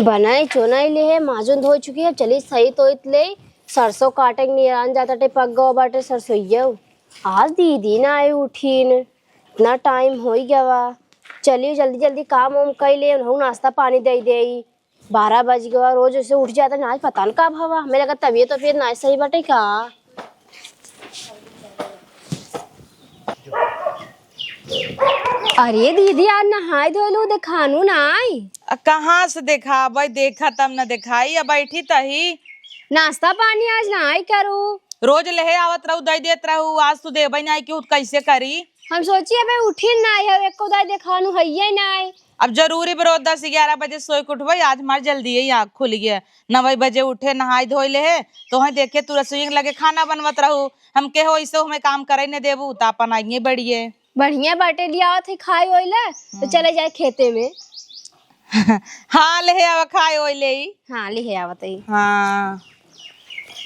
बनाई चोनाई ले है माजुन धो चुकी है। चली सही तो इतले सरसों काटे के निरान जाता टे पक गो बाटे सरसोईया। आज दीदी ना आई उठीन, इतना टाइम हो ही गया वा। चलिए जल्दी जल्दी काम वाम कर ले, नाश्ता पानी दे दे। 12 बज गया, रोज ऐसे उठ जाता ना, आज पता नहीं कब हवा मेरे का तबीयत तो फिर ना सही बाटे का। अरे दीदी आज नहाई धोए लो देखानू ना आई। कहाँ से देखा भाई, देखा तब न दिखाई। अब बैठी तही नाश्ता पानी आज ना आई करू। रोज लेहे आवत रहू, दई देत रहू। आज तू देबई ना कि कैसे करी। हम सोचिए भाई उठी ना आई है, एको दाई देखानू है ना आई। अब जरूरी बरो 10-11 बजे सोई के उठबई। आज हमार जल्दी ही आँख खुल गया। 9 बजे उठे, नहाई धोई ले तो है देखे तू रसोई लगे खाना बनवत रहू। हम के हो ऐसे हमें काम करे न देबू तो अपन आइए बढ़िए बढ़िया बाटे लिया थे खाई ओइला तो चले जाए खेते में। हाँ ले आवा खाए ओइले ही। हाँ ले आवत ही। हाँ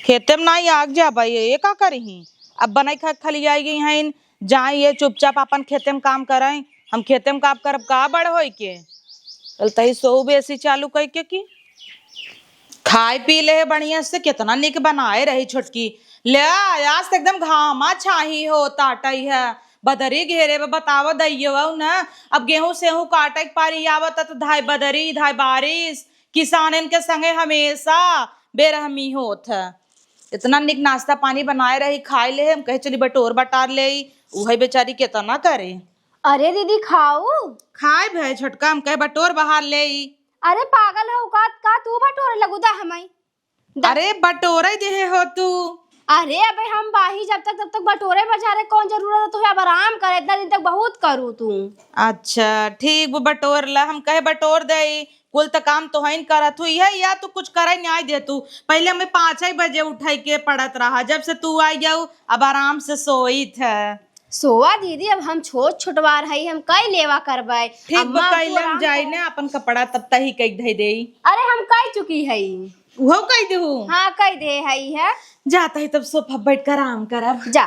खेते में नहीं आग जा भाई, ये का करी। अब बनाई खा खली जाएगी यहाँ जाए ये चुपचाप अपन खेते में काम कराए। हम खेते में काम करब का बड़ हो के चलता ही सो बेसी चालू कह के की खाए पी ले बढ़िया से। कितना निक बनाए रही छोटकी ले। आज तो एकदम घामा छाही हो ताटई है, बदरी घेरे में बताव दैयो न। अब गेहूं सेहूं काटे पारी आवत तो धाय बदरी धाय बारिश, किसानन के संगे हमेशा बेरहमी होत है। इतना निक नाश्ता पानी बनाए रही खाए ले। हम कहे चली बटोर बटार ले, वही बेचारी कितना करे। अरे दीदी खाऊ खाए भाई छोटका, हम कहे बटोर बाहर ले। अरे पागल हो का तू बटोरे लगुदा हमाई। अरे बटोरे दे हो तू। अरे अबे हम बाही जब तक बटोरे बचारे कौन जरूरत है तुहे। अब आराम करे, इतना दिन तक बहुत करू तू। अच्छा ठीक वो बटोर ला। हम कहे बटोर दे कुल तो काम तो है करत हुई है या तू कुछ करे नहीं दे तू। पहले हमें 5 बजे उठाई के पड़त रहा, जब से तू आई जाऊ अब आराम से सोई थे। सोवा दीदी अब हम छोट छोटवार है, हम कई लेवा करवाए। ठीक कैलम जाई ना अपन कपड़ा तब तही कई धई दे। अरे हम कई चुकी है। वो कई दे। हाँ कई दे है जाता ही तब सोफा बैठ कर आराम करब जा।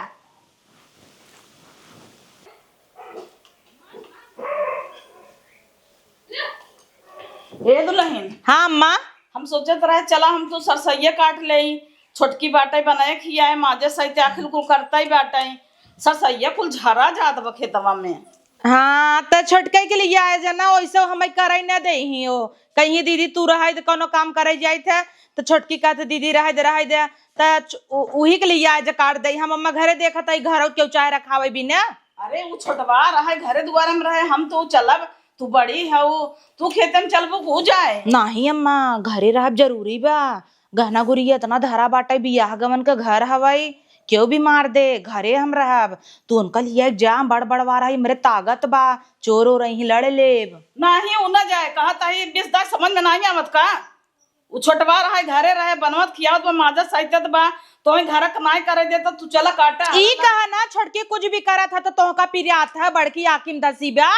ए दुल्हन, हाँ अम्मा। हम सोचत रहे चला हम तो सरसैया काट ले, छोटकी बाटे बनाए खियाए माजे सहित आखिर को करता ही बाटे। सरसैया कुल झरा जात बा खेतवा में। हाँ तो छोटके के लिए आए जना वैसे हमें करे न दे ही हो। कहीं दीदी तू रहे तो कोनो काम करे जाए थे तो छोटकी कहते दीदी रहे दे तो वही के लिए आए जे काट दे। हम अम्मा घरे देखा था घर क्यों चाय रखावे भी ना। अरे वो छोटवा रहे घरे दुआरे में रहे, हम तो चलब तू बड़ी है तू खेते में चलबो को जाए। नहीं अम्मा घरे रहब जरूरी बा। गहना गुड़िया इतना धरा बाटे, बियाह गमन का घर हवाई क्यों भी मार दे। घरे हम रहब तू उनका लिए जाम बड़ बड़वा रही मेरे ताकत बा, चोर हो रही लड़ लेब। नहीं उ ना जाए कहता है 20 समझ में नहीं आवत का। वो छोटवा रहे घरे रहे बनवत खियावत बा माजा सहित बा तो घर कमाई करे देता तू चला काटा। ई कहा ना छोटके कुछ भी करा था तो तोहका पिरियात है बड़की आकिम दसीबा।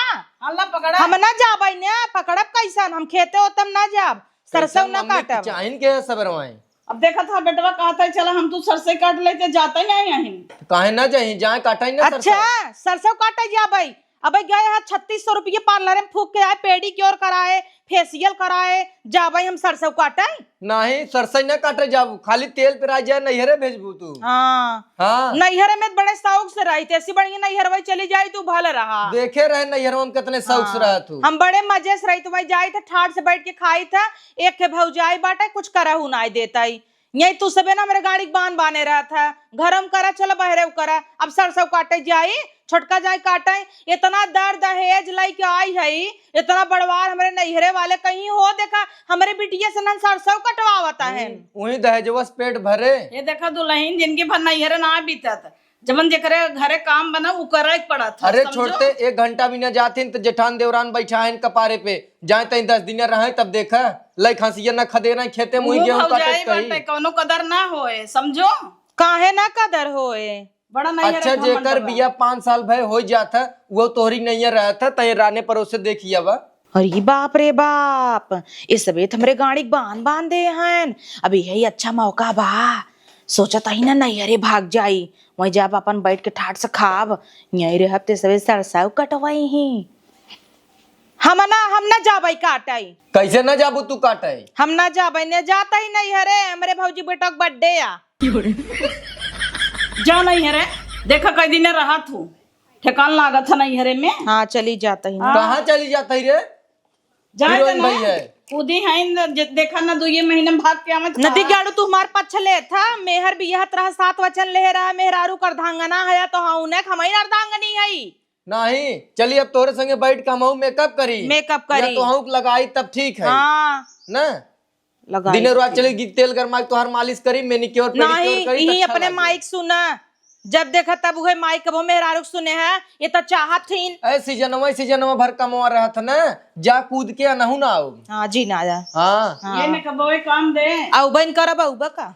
अल्लाह पकड़ा हम ना जाबई ने पकड़ब कैसन। हम खेते होतम ना जाब, सरसों ना काटब। चाइन के सबरवाए अब देखा था बेटवा कहता है चला हम तो सरसों काट लेते जाता ही नहीं यहीं। काहे ना जाही जाए काटाई ना अच्छा सरसों काटे जाबई। अब गए है 3600 रुपये पार्लर में फूक के आए, पेडिक्योर कराए, फेशियल कराए, जाबई हम सरसों काटे। नहीं सरसई ना काटे जाबू, खाली तेल पे जाए नैहरे भेजबू तू। हाँ नैहरे में बड़े शौक से रही थे, ऐसी बढ़िया नैहर वही चली जाई तू भले रहा। देखे रहे नैहरों में कितने शौक से रहा तू। हम बड़े मजे से रही, वही जाई थे ठाट से बैठ के खाई था। एक के भौजाई बाटे कुछ करा हु ना देता ही यही तू सबे ना मेरे गाड़ी बाने रहा था। घरम करा चलो बहरे करा। अब सरसों काटे जाई छोटका जाए काटे। इतना दर दहेज लाई के आई है, इतना बड़वार हमारे नैहरे वाले कहीं हो देखा हमारे बिटिया से सरसों कटवावता है। वही दहेजवस पेट भरे। ये देखा दुल्हन जिनकी भर नैहरे ना बीतत जबन जेकरे घरे काम बना वो करे पड़ा था। अरे छोड़ते 1 घंटा भी न जाते तो जेठान देवरान बैठा है कपारे पे जाए तई 10 दिन रहे तब देखा लई खांसिया न खदे ना खेते मुई गेहूं काटे कहीं कोनो कदर ना होए समझो। काहे ना कदर होए बड़ा नहीं। अच्छा जेकर बिया 5 साल भय हो जाता वो तोहरी नहीं रहा था तय राने परोसे देखिया बा। अरे बाप रे बाप इस बेत हमरे गाड़ी बांध दे हैं। अब यही अच्छा मौका बा, सोचा ही ना नैहरे भाग जाई वही जब अपन बैठ के ठाट से खाब। यही रहते सबे सरसों कटवाई ही। हम ना जाबई काटाई। कैसे न जाबू तू काटे? हम ना जाबई, ने जाता ही नहीं हरे। हमरे भौजी बेटा का बर्थडे आ। जा नहीं है रे, देखा कई दिन रहा तू, ठेकान लागत था नहीं हरे में। हाँ चली जाता ही। कहाँ चली जाता ही रे? जाए हीरोइन भई है। कूदी है, देखा ना 2 महीने में भाग के आवे नदी गाड़ू तू हमार पछले था। मेहर बियाह तरह 7 वचन ले रहा। मेहरारू कर धांगना है तो हाँ उन्हें खमई अर्धांगनी है। नहीं चली, अब तोरे संगे बैठ के हम मेकअप करी। मेकअप करी। या तो हम लगाई तब ठीक है हाँ ना। लगा दिन रात चलेगी, तेल गरमा तोहर मालिश करी, मैनिक्योर नहीं करी। यही अपने माइक सुना, जब देखा तब वही माइक कबो मेहरारू सुने है। ये तो चाहत थी सीजनवा भर कमवा रहा था ना, जा कूद के अनहु ना आओ। हाँ जी ना जा। हाँ ये न कबो काम दे औ बन करब औ का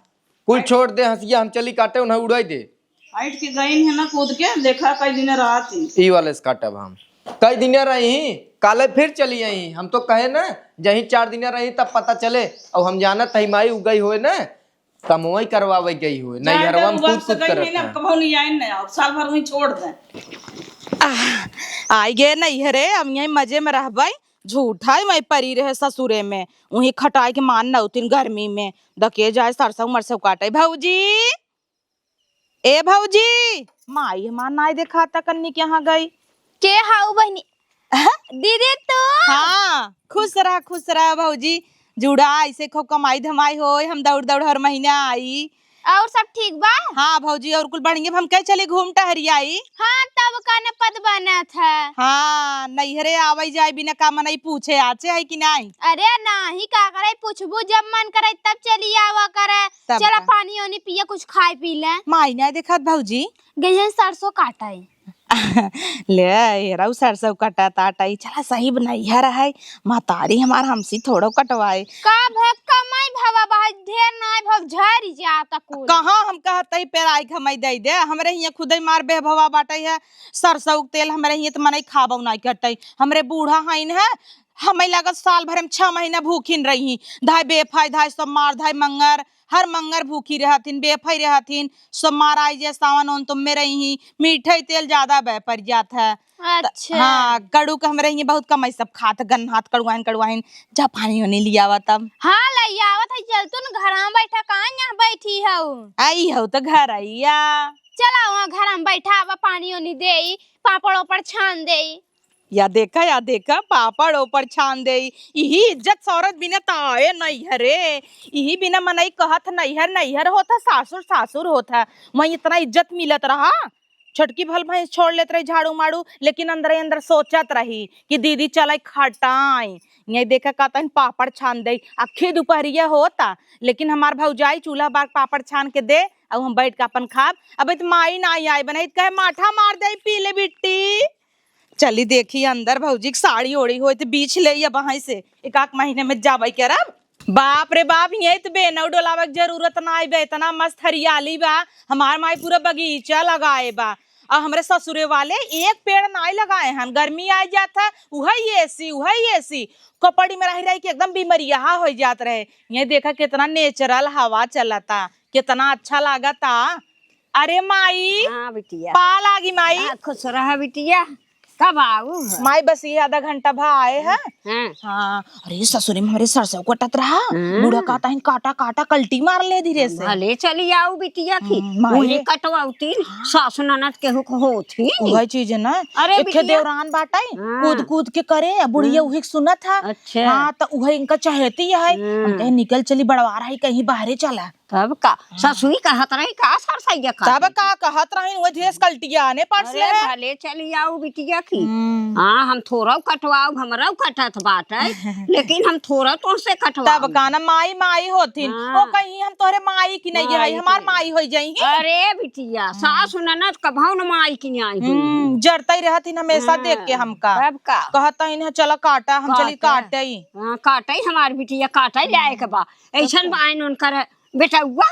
कुल छोड़ दे हंसिया, हम चली काटे उन्हें उड़ाई दे। हाइट के गई है ना कूद के, देखा कई दिन रहा थी। ई वाले से काटब हम। कई दिन रही काले फिर चली आई। हम तो कहे ना जही 4 दिन रही तब पता चले। और हम जाना तही माई उगई हुए ना, कमोई करवावे गई हुए नहीं हरवा में कूद कूद कर कबो नहीं आए ना, अब साल भर वहीं छोड़ दे। आई गे नहीं हरे, हम यही मजे में रहबाई। झूठा ही मैं परी रहे ससुरे में, वही खटाई के मान न उतिन गर्मी में दके जाए सरसों मरसों काटे। भौजी ए भौजी, माई हमार नाई देखा था कन्नी के यहाँ गई के हाउ बहनी दीदी तो हाँ खुश रहा भौजी। जुड़ा ऐसे खूब कमाई धमाई हो, हम दौड़ दौड़ हर महीना आई। और सब ठीक बा? हाँ भौजी और कुल बढ़िया। हम कह चले घूम टहरियाई। हाँ तब का न पद बना था। हाँ नैहरे आवे जाए बिना का मनई पूछे आचे है कि नहीं। अरे नहीं का करे, पूछबू जब मन करे तब चली आवा करे। तब चला का? पानी ओनी पिया, कुछ खाए पी ले। माई नहीं देखत भौजी। गई है सरसों काटाई। ले हेरा सरसों कटा ताटाई। चला सही बनाई है महतारी हमार हमसी थोड़ो कटवाए। का भग कमाई भवा बा ढेर नाय भग झरी जाता कुल। कहाँ हम कहते पेराई खमाई दे दे। हमरे हियां खुदे मार बेभवा बाटे है। सरसों के तेल हमरे हियां तो मनई खाबो नहीं कटई। हमरे बूढ़ा हईन है, हमें लागत साल भर में 6 महीना भूखिन रही। धाय बेफाई धाय सोमवार धाय मंगर, हर मंगर भूखी रहथिन, बेफाई रहथिन। सोमवार आई जे सावन ओन तुम में रही, मीठे तेल ज्यादा बह पर जात है। अच्छा हाँ कड़ू के हमरे हियां बहुत कम सब खात गन्हात कड़ुआइन जा पानी होने लियावा तब। हाँ लइया आवत है, चल तू न घर में बैठा, कहाँ यहाँ बैठी हूँ? आई हो तो घर आइया। चला वहाँ घर में बैठा, अब पानी ओनी दे, पापड़ ओपड़ छान दे। या देखा पापड़ ऊपर छान दे। यही इज्जत सौरत बिना ताए नहीं हरे। यही बिना मनई कहत नैहर होता, सासुर होता। वही इतना इज्जत मिलत रहा। छोटकी भल भैंस छोड़ लेत रही झाड़ू मारू, लेकिन अंदर सोचत रही कि दीदी चल खटाई। यही देखा कहता पापड़ छान दे। आखिर दोपहरिया होता, लेकिन हमार भौजाई चूल्हा बाग पापड़ छान के दे और हम बैठ के अपन खाब। अब तो माई ना आई बना कहे माठा मार दे पीले बिट्टी। चली देखी अंदर भौजी की साड़ी ओढ़ी हो तो बीच ले या वहां से 1 महीने में जाबई करब। बाप रे बाप, यही तो बेनौ डोलावे की जरूरत ना आई बे। इतना मस्त हरियाली बा, हमार माई पूरा बगीचा लगाए बा। और हमरे ससुरे वाले एक पेड़ ना लगाए हैं। गर्मी आ जाता वही एसी कपड़ी में रह के एकदम बीमरिया हो जात रहे। ये देखा कितना नेचुरल हवा चलता, कितना अच्छा लागता। अरे माई हाँ बिटिया, पा लागी माई। खुश रहा बिटिया। कब आऊ? माई बस ये आधा घंटा भा आए हैं। हाँ। हाँ अरे ससुरे में हमारे सरसों कटत रहा। बूढ़ा कहता है काटा कल्टी मार ले धीरे से। भले चली आऊ बिटिया की, माई। वही कटवाउती सासु ननद के हुक होती। वही चीज है ना। अरे एक बिटिया। देवरान बाटाई हाँ। कूद के करे, बुढ़िया उही सुनत था। अच्छा। हाँ तो उहे इनका चहेती है। हम कहे निकल चली बड़वा रही कहीं बाहरे चला। तब का ससुई कहत रही का सरसैया का? तब का कहत रही वो धेस कल्टिया ने पास ले। अरे भले चली आऊ बिटिया की। हाँ हम थोड़ा कटवाऊ, हमरा कटत बात है, लेकिन हम थोड़ा तो से कटवाऊ। तब का ना माई होथिन। हाँ। ओ कहीं हम तोहरे माई की नहीं है, हमार माई हो जाई। अरे बिटिया सासु ननद कभौ न माई की आई हुई। जरता ही रहती हमेशा देख के हमका। तब का कहता इन्हें चला काटा, हम चली काटे। हाँ काटे हमार बिटिया काटे लाए के बा ऐसन बाइन उनकर बेटा हुआ।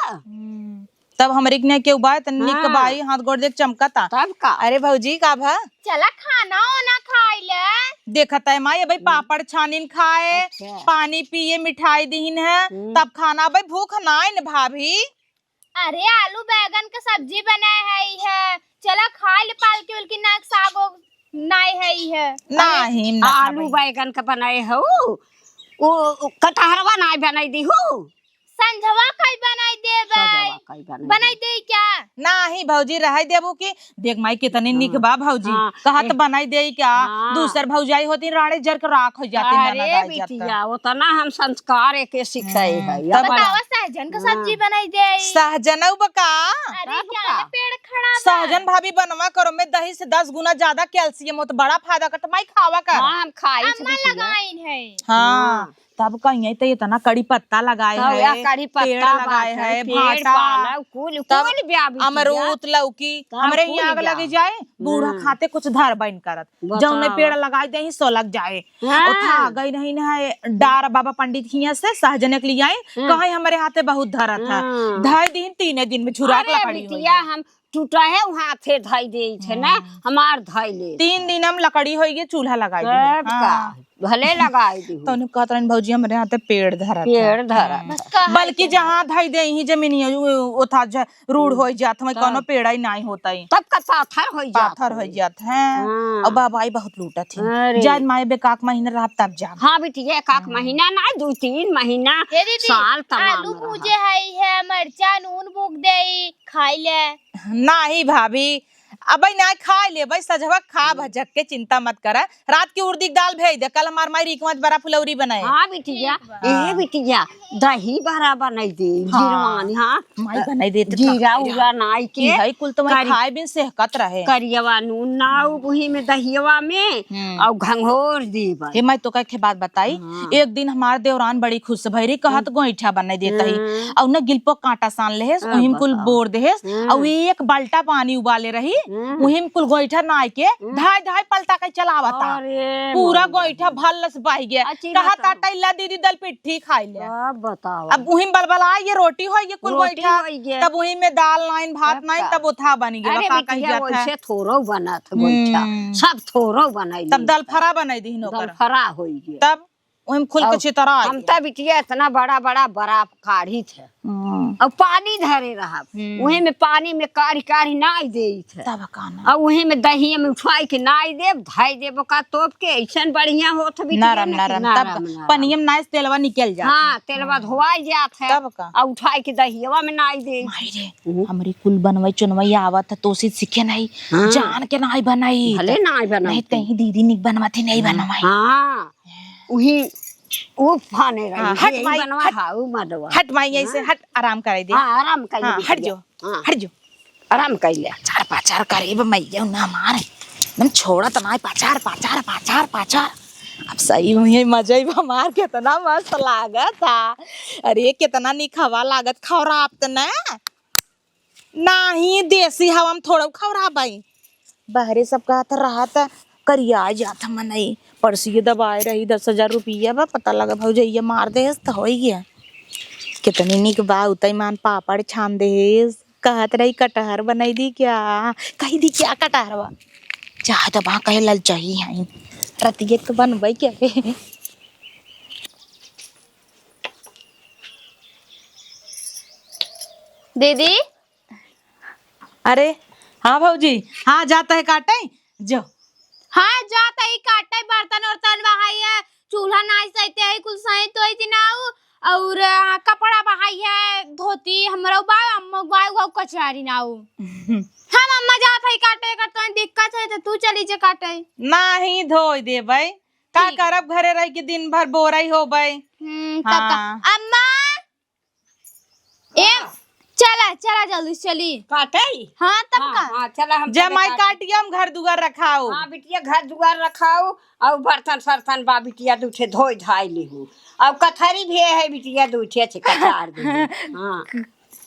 तब हमरे के के उबाय त निक बाई हाथ गोड़ देख चमकता। तब का अरे भौजी का भा चला खाना ओना खाई ले। देखता है माई भाई पापड़ छानिन खाए। अच्छा। पानी पिए, मिठाई दीन है, तब खाना भाई भूख ना न भाभी। अरे आलू बैगन का सब्जी बनाए है। चला खा ले, पालकी उलकी नाक सागो नहीं है ये नहीं आलू बैगन का बनाए हो वो कटहरवा नहीं बनाई दी हो संझवा कई बनाई देबै बनाई दे क्या नहीं भौजी रह देबू की देख माई कितनी निक बा भौजी हाँ, कहत बनाई दे क्या हाँ। दूसर भौजाई होती राणे जर के राख हो जाती अरे बिटिया वो तो ना हम संस्कार के सिखाए है बतावा सहजन का सब्जी बनाई दे सहजन बका अरे क्या ना पेड़ खड़ा बा सहजन भाभी बनवा करो में दही से 10 गुना ज्यादा कैल्शियम हो तो बड़ा फायदा कर माई खावा कर हाँ हम खाई अम्मा लगाइन है हाँ तब कहीं तो इतना कड़ी पत्ता लगाए है कड़ी पेड़ पत्ता लगाए है पेड़ भाटा पालव कुल कुल ब्याह अमरूद लौकी हमरे कुल यहाँ आग ब्याह। लगी जाए बूढ़ा खाते कुछ धर बन करत जब में पेड़ लगाए दे ही सो लग जाए और था गई नहीं ना डार बाबा पंडित हिया से सहजने के लिए आए कहीं हमारे हाथे बहुत धरा था 2.5 दिन 3 दिन में झुराक अरे लकड़ी हुई बिटिया हम टूटा है वहाँ थे धाई दे थे ना हमार धाई ले 3 दिन हम लकड़ी होई चूल्हा लगाई सब का भले लगाए दी तो उन्हें कहत रहन भौजी हमारे हाथे पेड़ धरा पेड़ धरा बल्कि जहाँ धाई दे ही जमीन वो था रूढ़ हो जात में कोनो पेड़ ही नहीं होता ही तब का पाथर हो जाता पाथर हो जात है और बाबाई बहुत लूटा थी अरे। जब माए बेकाक महीना रहा तब जा हाँ बिटिया एक महीना ना 2-3 महीना हे दीदी साल तमाम आलू भूजे है मरचा नून भूक दे खाई ले नहीं भाभी अब ना खा ले भाई सजवा खा भजक के चिंता मत कर रात की उड़दी की दाल भेज दे कल हमार माई रिकमत बड़ा फुलौरी बनाए हाँ बिटिया ए बिटिया दही बड़ा बनाई दे जीरवानी हाँ माई बनाई देते जीरा उरा नाई के भाई कुल तो मैं खाए बिन सेहकत रहे करियवा नून नाउ वही में दहियवा में और घंघोर दीबा हे मैं तो कह बात बताई एक दिन हमार देवरान बड़ी खुश भैरी कहत गोईठा बनाई देता ही और न गिलपो कांटा सान ले वही कुल बोर दे और एक बाल्टा पानी उबाले रही वही कुल गोईठा नाई के धाय धाय पलटा के चलावता पूरा गोईठा भल्लस बह गया कहा ताटा इल्ला दीदी दल पिट्ठी खाई ले अब बताओ अब वही बलबला ये रोटी हो ये कुल रोटी गोईठा होई गया। तब वही में दाल नाइन भात नाइन तब उठा बनी गया अरे का कही बिटिया जाता है वैसे थोरो बना था गोइठा सब थोरो बनाई तब दाल फरा बनाई दी दल नौकर फरा होई गया तब वही खुल के छितरा हम तो बिटिया इतना बड़ा बड़ा बराब काढ़ी थे और पानी धरे रहा वही में पानी में कारी कारी नाई दे थे तब काना और वही में दही में उठाई के नाई दे धाई दे का तोप के ऐसन बढ़िया होत बिटिया नरम नरम तब पनियम नाइस तेलवा निकल जा हाँ तेलवा धोवाई जात है तब का और उठाई के दहियवा में नाई दे रे हमरी कुल बनवाई चुनवाई आवत तो से सीखे नहीं जान के नहीं बनाई भले नाई बना नहीं कहीं दीदी निक बनवाती नहीं बनवाई हाँ वही वो फाने रही हट यही माई, बनवा हट। हाउ मडवा हट माई ऐसे हट आराम कराई दे हाँ आराम कर हाँ, हट जो हट जो आराम कर ले चार पाचार करे मैया ना मारे एकदम छोड़ा तो ना पाचार पाचार पाचार पाचार अब सही में मजा ही हमार कितना मस्त लागत था अरे कितना निखवा लागत खौराब तो ना नहीं देसी हवा में थोड़ा खौराब भाई बहरे सब कहता रहा था करिया जाता मनई परसी दबाए रही 10,000 रुपया बा पता लगा भौजैया मार दे तो हो गया कितनी निक बा उतई मान पापड़ छान दे कहत रही कटहर बनाई दी क्या कही दी क्या कटहर बा चाहे तो वहाँ कहे लल चाहिए है रतिये तो बनवाई क्या दीदी अरे हाँ भौजी हाँ जाता है काटे जो हाँ जाता ही काटा है बर्तन वर्तन बहाई है चूल्हा नाई सहते है कुल सही तो ही नाउ और कपड़ा बहाई है धोती हमरा बा अम्मा बाय गो कचरारी नाउ हम अम्मा जात है काटे का तो दिक्कत है तो तू चली जे काटे नहीं धोई दे भाई का करब घरे रह के दिन भर बोराई हो भाई तब का अम्मा ए चला चला जल्दी चली काटे हाँ तब का हाँ चला हम जमाई काटिया हम घर दुआर रखाओ हाँ बिटिया घर दुआर रखाओ और बर्तन सर्तन बा बिटिया दूठे धोई धाई लेहू और कथरी भी है बिटिया दूठे से कचार दे हाँ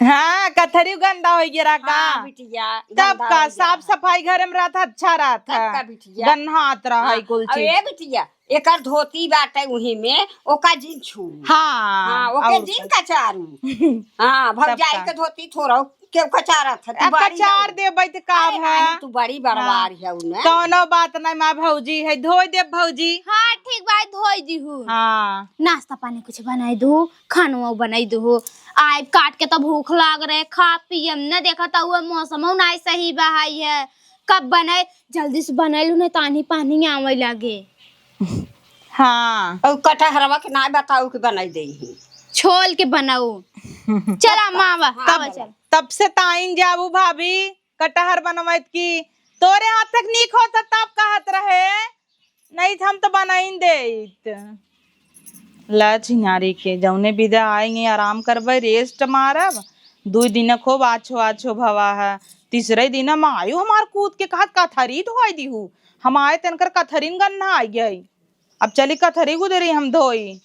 हाँ कथरी गंदा हो गया का हाँ बिटिया तब का साफ सफाई घर में रहता अच्छा रहता तब का बिटिया गन्हात रहा कुल अब चीज ए बिटिया एकर धोती बाटे वही में ओका जीन छू हाँ हाँ ओके और जीन कचारू हाँ भौजाई के धोती थोड़ा के कचारत है अब कचार दे बैठ काम है तू बड़ी बड़वार है उन्हें कौनो बात नहीं माँ भौजी है धोई दे भौजी हाँ ठीक बात धोई दी हूँ हाँ नाश्ता पानी कुछ बनाई दू खाना बनाई दू आए काट के तो भूख लाग रहे खा पियम न देखा था हुआ मौसम नहीं सही बहाई है कब बनाए जल्दी से बनाइलू नहीं तानी पानी आवे लगे। हाँ और कटहरवा के ना बताऊ कि बनाई दे छोल के बनाऊ। चल अम्मा आवा आवा चल। तब से ताइन जाबू भाभी कटहर बनवाइत की तोरे हाथ तक नीक होता तब कहत रहे नहीं हम तो बनाइन देत। ला चिनारी के जौने विदा आएंगे आराम करबे रेस्ट मारब 2 दिन खूब आछो आछो भवा है। तीसरे दिन मायू हमार कूद के कहत कथरी धोई दीहू हम आए तनकर कथरीन गन्ना आई गई। अब चली कथरी गुदरी हम धोई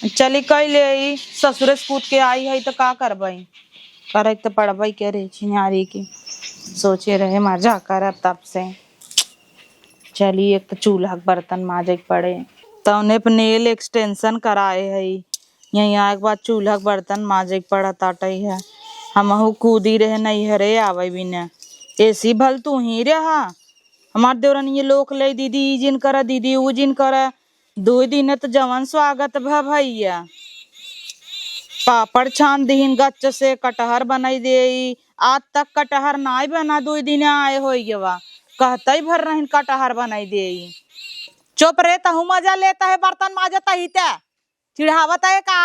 चली कैले ससुर से कूद के आई है तो का करबई करे तो पड़बई के रे चिनारी की सोचे रहे मजा करब तब से। चली एक तो चूल्हा के बर्तन माजे के पड़े तो उन्हें नेल एक्सटेंशन कराए है यही आए के बाद चूल्हा के बर्तन माजे के पड़ा ताटई है। हमहू कूदी रहे नहीं हरे आवे बिना ऐसी भल तू ही रहा हमार देवरन ये लोक ले दीदी ई जिन कर दीदी ऊ जिन कर 2 दिन तो जवन स्वागत भैया पापड़ छान दीन गच्च से कटहर बनाई दे आज तक कटहर नाई बना 2 दिन आए हो गवा कहते भर रही कटहर बनाई दे। चुप रे तहू मजा लेता है बर्तन माजता ही ते चिढ़ावत है का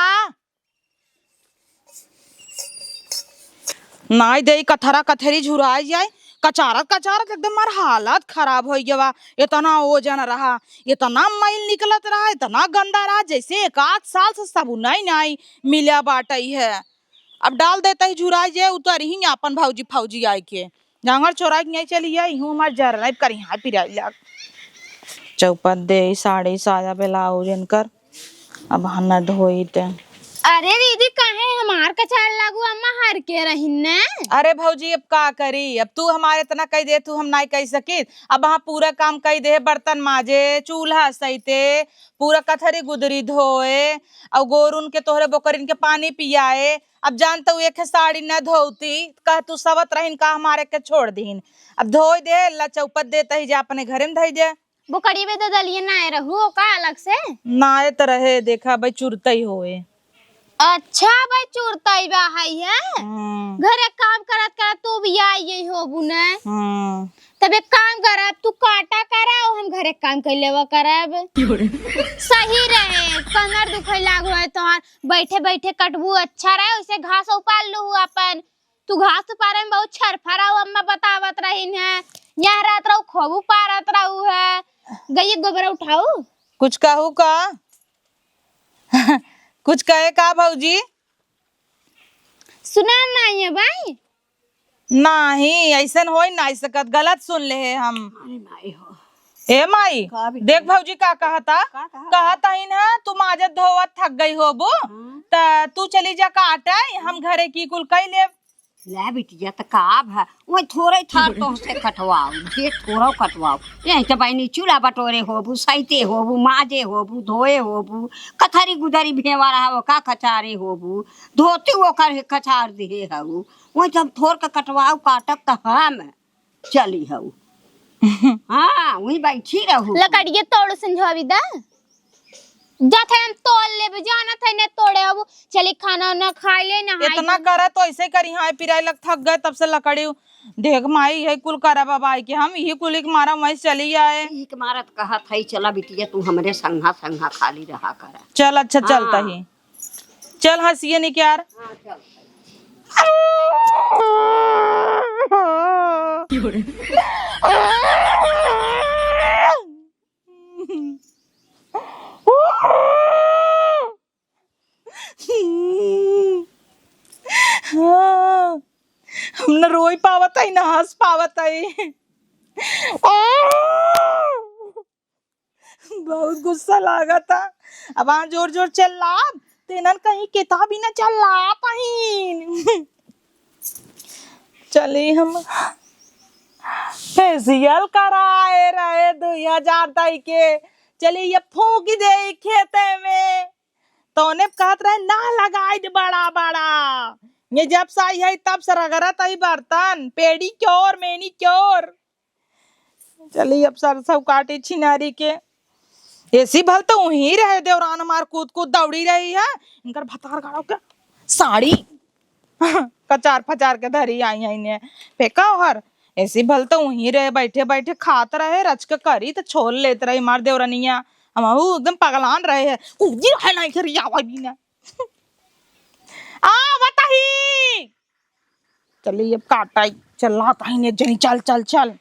नाई दे कथरा कथरी झुराई जाए कचारत कचारत एकदम मार हालत खराब हो गया। इतना ओजन रहा इतना मैल निकलत रहा इतना गंदा रहा जैसे 1 साल से साबुन नहीं मिला बाटई है। अब डाल देता ही झुराई जाए उतर ही अपन भौजी फौजी आए के जांगर चोराई नहीं चली आई हूँ हमार जर करी हाँ पिराई लग चौपट दे साड़ी साया ब्लाउज इनकर अब हन धोई ते। अरे दीदी काहे हमार कचार लागू अम्मा हर के रहिन ने। अरे भौजी अब का करी अब तू हमारे इतना कह दे तू हम नहीं कह सकी अब वहाँ पूरा काम कह दे बर्तन माजे चूल्हा सहिते पूरा कथरी गुदरी धोए और गोरुन के तोहरे बोकरिन के पानी पियाए। अब जानता हूँ एक साड़ी न धोती कह तू सबत रहीन का हमारे के छोड़ दीन अब धोई दे ला चौपट देता ही जा अपने घरे में धई दे बुकड़ी में तो दलिए ना रहू का अलग से नाए तो रहे देखा भाई चुरता ही होए। अच्छा भाई चोरताई बा है घरे काम करत करत तो भी आई हो बुने तब एक काम करब तू काटा कराओ हम घरे काम कर लेवा करब सही रहे कमर दुखे लागो है तोहार बैठे बैठे कटबू अच्छा रहे उसे घास उपाल लू अपन तू घास उपारे में बहुत छरफराऊ अम्मा बतावत रहीन है यहाँ रात रहू खोबू पारत रहू है गई गोबर उठाऊ कुछ कहू का कुछ कहे का भौजी सुना नहीं है भाई नहीं ऐसा हो नहीं सकत गलत सुन ले है हम। ए माई देख भौजी का कहता ही ना तुम आज धोवत थक गई हो बो तू चली जा काटा हम घरे की कुल कई ले ले बिटिया त काब है वो थोड़े थार तो से कटवाओ ये थोड़ा कटवाओ यही तो बाई चूल्हा बटोरे होबू सहिते होबू माजे होबू धोए होबू कथरी गुदरी भेवा रहा वो का कचारे होबू धोती वो कर कचार दिए हऊ वो जब थोड़ के कटवाओ काटक त हम चली हऊ हाँ वही बैठी रहू लकड़िए तोड़ संझावी दा जाथे हम तोड़ ले जाना थे ने तोड़े अब चली खाना ना खाई ले ना इतना करे तो ऐसे करी हाँ पिराई लग थक गए तब से लकड़ी देख माई है कुल करा बाबा के हम यही कुल एक मारा वहीं चली आए एक मारत कहा था चला बिटिया तू हमरे संघा संघा खाली रहा कर चल अच्छा चलता ही चल हंसिए नहीं क्या हमने रोई पावत है ना हंस पावत है बहुत गुस्सा लागा था अब वहाँ जोर जोर चिल्ला तेनन कहीं किताब ही ना चला पाहीन चली हम फेसियल कराए रहे 2023 के चली ये फूक दे खेते में तो उन्हें कहत रहे ना लगाई दे बड़ा बड़ा ये जब से आई है तब से रगड़त आई बर्तन पेड़ी क्योर मेनी क्योर चली अब सरसों काटी छिनारी के ऐसी भल तो वहीं रहे देवरान मार कूद कूद दौड़ी रही है इनकर भतार गाड़ो के साड़ी कचार फचार के धरी आई है इन्हें फेंका हर ऐसे भल तो वहीं रहे बैठे बैठे खात रहे रच के करी तो छोल लेते रही मार देवरनिया हम एकदम पगलान रहे है उजी रहे नहीं खरी आवा भी ना आ बताही चलिए अब काटा चलाता ही नहीं जनी चल चल चल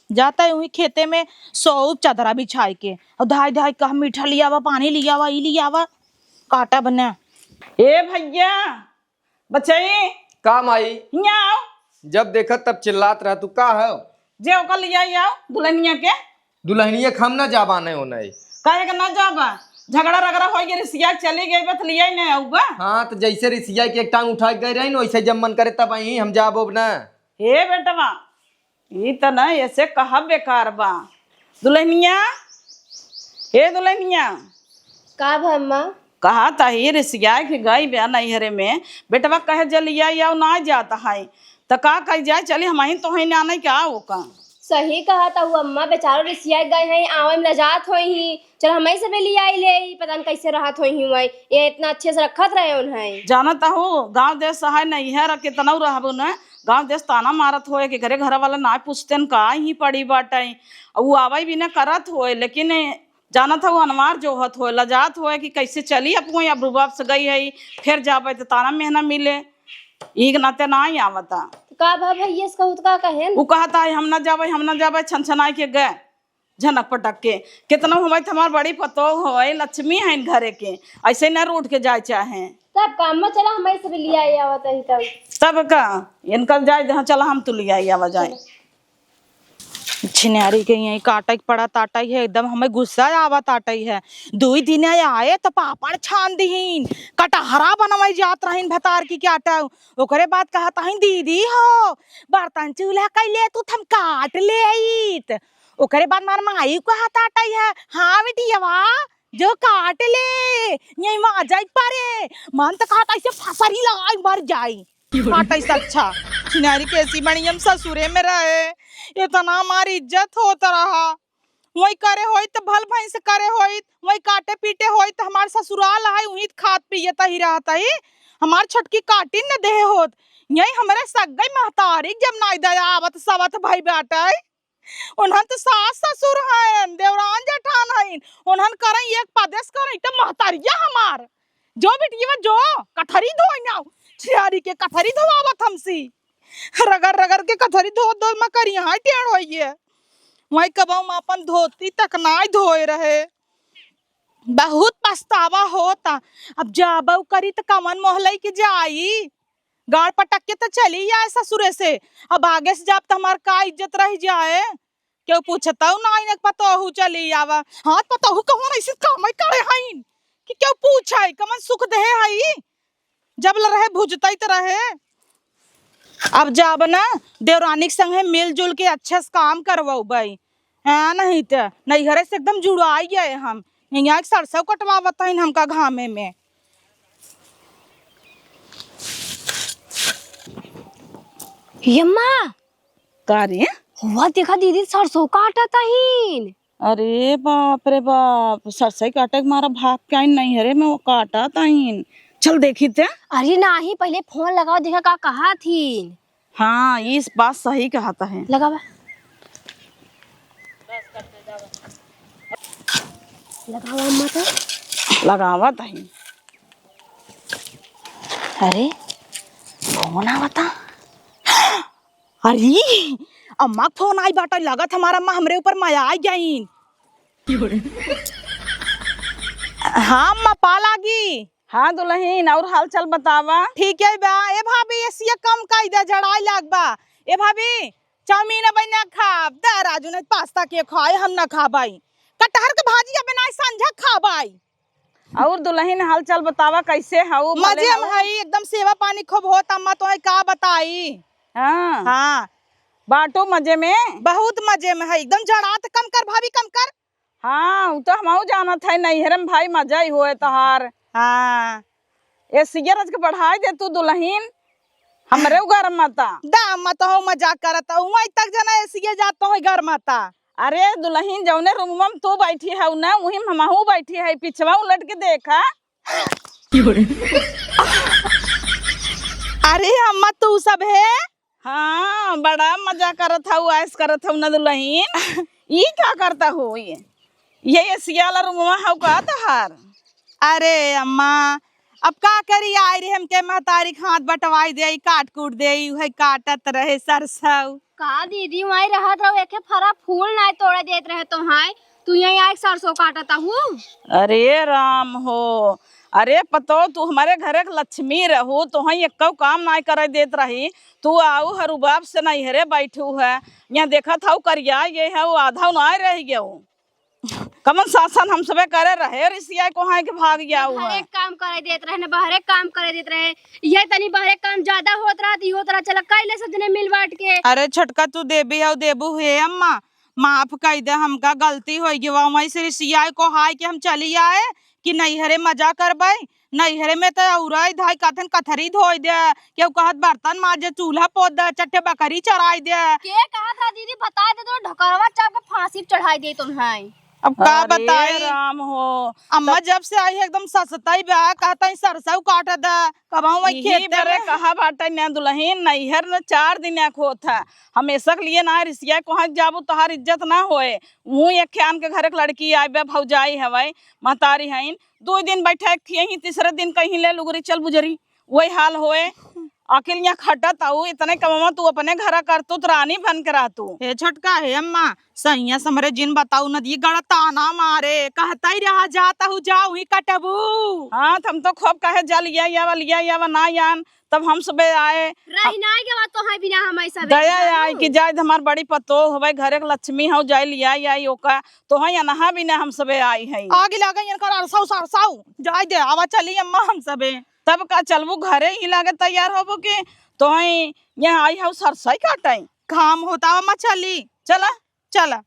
जाता है वही खेते में 100 चादरा बिछाई के और धाई धाई कहा मीठा लिया हुआ पानी लिया हुआ ई लिया हुआ काटा बना ए भैया बचाई काम आई यहाँ आओ जब देखा तब चिल्लात रहा तू का है जे ओकर लिया आओ दुल्हनिया के दुल्हनिया खम ना जाबाने होना है। कहे के ना जाबा झगड़ा रगड़ा हो गया रिसिया चली गई बत लिया ही नहीं आऊगा। हाँ तो जैसे रिसिया के एक टांग उठा के गए रही ना वैसे जब मन करे तब आई हम जाबो ना। हे बेटवा ई त ना ऐसे कहा बेकार बा दुल्हनिया हे दुल्हनिया का भम्मा कहा था ही रिसिया के गई बया नैहरे में बेटवा कहे जलिया या ना जाता है तो का कह जाए चली हम तो है ना क्या हो का सही कहा था वो अम्मा बेचारो रिसिया गए हैं आवे में लजात होई ही चल हमें से भी लिया ले पता नहीं कैसे राहत होई हुई ये इतना अच्छे से रखत रहे उन्हें जानता हो गांव देश सहाय नहीं है कितना रहबो न गांव देश ताना मारत होए कि घरे घर वाला ना पूछते न का ही पड़ी बाटे वो आवाई भी न करत होए लेकिन जानत हो अनवार जोहत हो लजात होए कि कैसे चली अपो या रुबाब से गई है फिर जाबे तो ताना मेहना मिले ई नाते ना ही आवता का भैया इसका का कहे वो कहता है हम ना जाबे छन छनाई के गए झनक पटक के कितना हमारे हमार बड़ी पतो हो लक्ष्मी है इन घरे के ऐसे न रूठ के जाए चाहे तब काम में चला हमें से भी लिया आवत ही तब का इनका जाए चला हम तो लिया आवा जाए छिनारी के यही काटा पड़ा ताटा है एकदम हमें गुस्सा आवा ताटा है 2 दिन आए तो पापड़ छान दीन कटहरा बनवाई जात रहीन भतार की क्या आटा ओकरे बाद कहता हईन दीदी हो बर्तन चूल्हा कैले तू थम काट ले आईत ओकरे बाद मार माई को हाथ आटा है हाँ बेटिया जो काट ले यही मार जाए पारे मन तो कहता ऐसे फसरी लगाई मर जाई काटा से अच्छा छिनारी कैसी बनी हम ससुरे में रहे इतना हमारी इज्जत होता रहा वही करे होई तो भल भैंस करे होई वही काटे पीटे होई तो हमार ससुराल है वही खात पियता ही रहता ही हमार छटकी काटी न दे होत यही हमारे सगई महतारी जब नाई दया आवत सवत भाई बेटा उन्हन तो सास ससुर हैं देवरान जठान हैं उन्हन करई एक पदेश करई तो महतारिया हमार जो बेटिया जो कथरी धोई ना छियारी के कथरी धोवावत हमसी रगड़ रगड़ के कथरी धो दो मैं करी यहाँ टेढ़ होई है वही कबाऊ में अपन धोती तक ना धोए रहे बहुत पछतावा होता अब जाबऊ करी तो कमन मोहलई के जाई गाड़ पटक के तो चली जाए ससुरे से अब आगे से जाब तो हमार का इज्जत रह जाए क्यों पूछता ना इन पतोहू चली आवा हाथ पतोहू कौन ऐसे काम करे हईन कि क्यों पूछा कमन सुख दे हई जब ल रहे भुजता तो रहे अब जाब ना देवरानी के संगे मिलजुल के अच्छे से काम करवाओ भाई है नहीं तो नहीं घरे से एकदम जुड़ाई गए हम यहाँ सरसों कटवावत है हमका घामे में यम्मा का रे हुआ देखा दीदी सरसों काटत हईन अरे बाप रे बाप सरसई काटे मारा भाग के नहीं हरे मैं वो काटा ताइन चल देखी थे अरे नहीं पहले फोन लगाओ देखा का कहा थी हाँ इस बात सही कहता है लगावा लगावा अम्मा तो लगावा ताइन अरे कौन आवता अरे अम्मा फोन आई बाटा लगत हमारा अम्मा हमरे ऊपर माया आई जाइन हाँ अम्मा पा लागी हाँ दुल्हन और हाल चाल बतावा ठीक है बा ए भाभी ऐसी कम का इधर जड़ाई लाग बा ए भाभी चाउमीन बना खाब दा राजू ने पास्ता के खाए हम ना खाबाई कटहर के भाजी बनाई संझा खाबाई और दुल्हन हाल चाल बतावा कैसे हाउ मजे में है एकदम सेवा पानी खूब होता अम्मा तो है का बताई हाँ हाँ बाटो मजे में बहुत मजे में है एकदम जड़ात कम कर भाभी कम कर हाँ वो तो हम जाना था नैहरम भाई मजा ही हुए तहार हाँ ये सिगरज के बढ़ाई दे तू दुल्हन हमरे घर माता दाम मत हो मजाक करता हूँ वहीं तक जना ऐसी जाता हूँ घर माता अरे दुल्हन जौने रूम में तू बैठी है ना वही हमहू बैठी है पिछवा उलट के देखा अरे अम्मा तू सब है हाँ बड़ा मजा करत हूँ, ऐस करत हूँ न दुल्हन। ई क्या करता हो ये सियाला रूमवा हौ का तहार? अरे अम्मा अब का करी आई रे हमके महतारी हाथ बटवाई दे काट कूट दे है काटत रहे सरसव। का दीदी वहीं रहत रहो एके फरा फूल ना तोड़े देत रहे तो हाय तू यहीं आके सरसों काटता हूँ। अरे राम हो, अरे पतो तू हमारे घरे के लक्ष्मी रहू, तो ही एक काम नहीं करे देत रही। तू आऊ हरू बाप से नहीं हरे बैठू है, यहाँ देखा था करिया ये है वो आधा ना रह गया कमन शासन हम सबे करे रहे रिसिया को हाय के भाग गया हर एक काम करे देत रहे न बाहरे काम करे देत रहे, ये तनी बाहरे काम ज्यादा होत रहा दी होत रहा चला कैले सब जने मिल बांट के। अरे छोटका तू देबी है देबू है अम्मा माफ कर दे हमका गलती हो गई वही से रिसिया को हाय के हम चली आए कि नहीं हरे मजा करबे नहीं हरे में तो औरई धाई कथन कथरी धोई दे केहू कहत बर्तन माजे चूल्हा पोत दे चट्टे बकरी चराई दे के कहा था दीदी बता दे तो ढकरवा चाप के फांसी पे चढ़ाई दे तुम हाय। अब का अरे बताई राम हो, अम्मा जब से आई है एकदम सस्ताई बा कहता है सरसों काट दे कबाऊ वही यही खेत बरे कहा बाटे न दुल्हन नैहर न 4 दिन होत है हमेशा के लिए ना रिसिया को हाथ जाबू तोहार इज्जत ना होए। मुँह एक खान के घर के लड़की आए भौजाई हवे महतारी हईन 2 दिन बैठे यही तीसरे दिन कहीं ले लुगरी चल बुजरी वही हाल होए। अकेल यहाँ खटत आऊ इतने कमावा तू अपने घर कर तू रानी बन के रह तू। हे छोटका है अम्मा सैया समरे जिन बताऊ नदी गड़ा ताना मारे कहता ही रहा जाता हूँ जाऊ ही कटबू। हाँ हम तो खूब कहे जा लिया या ना यान तब हम सब आए रही ना के बात तो है बिना हम ऐसा दया आई कि जाय हमार बड़ी पतो हवे घरे के लक्ष्मी हो जाय लिया या ओका तो है अनहा बिना हम सब आई है आगे लगा इनका अरसाऊ सरसाऊ जाय दे आवा चली अम्मा हम सबे तब का चलबू घरे ही लागे तैयार होबो के तो है यहाँ आई हूँ सरसई काटाई काम होता अम्मा चली चला चला।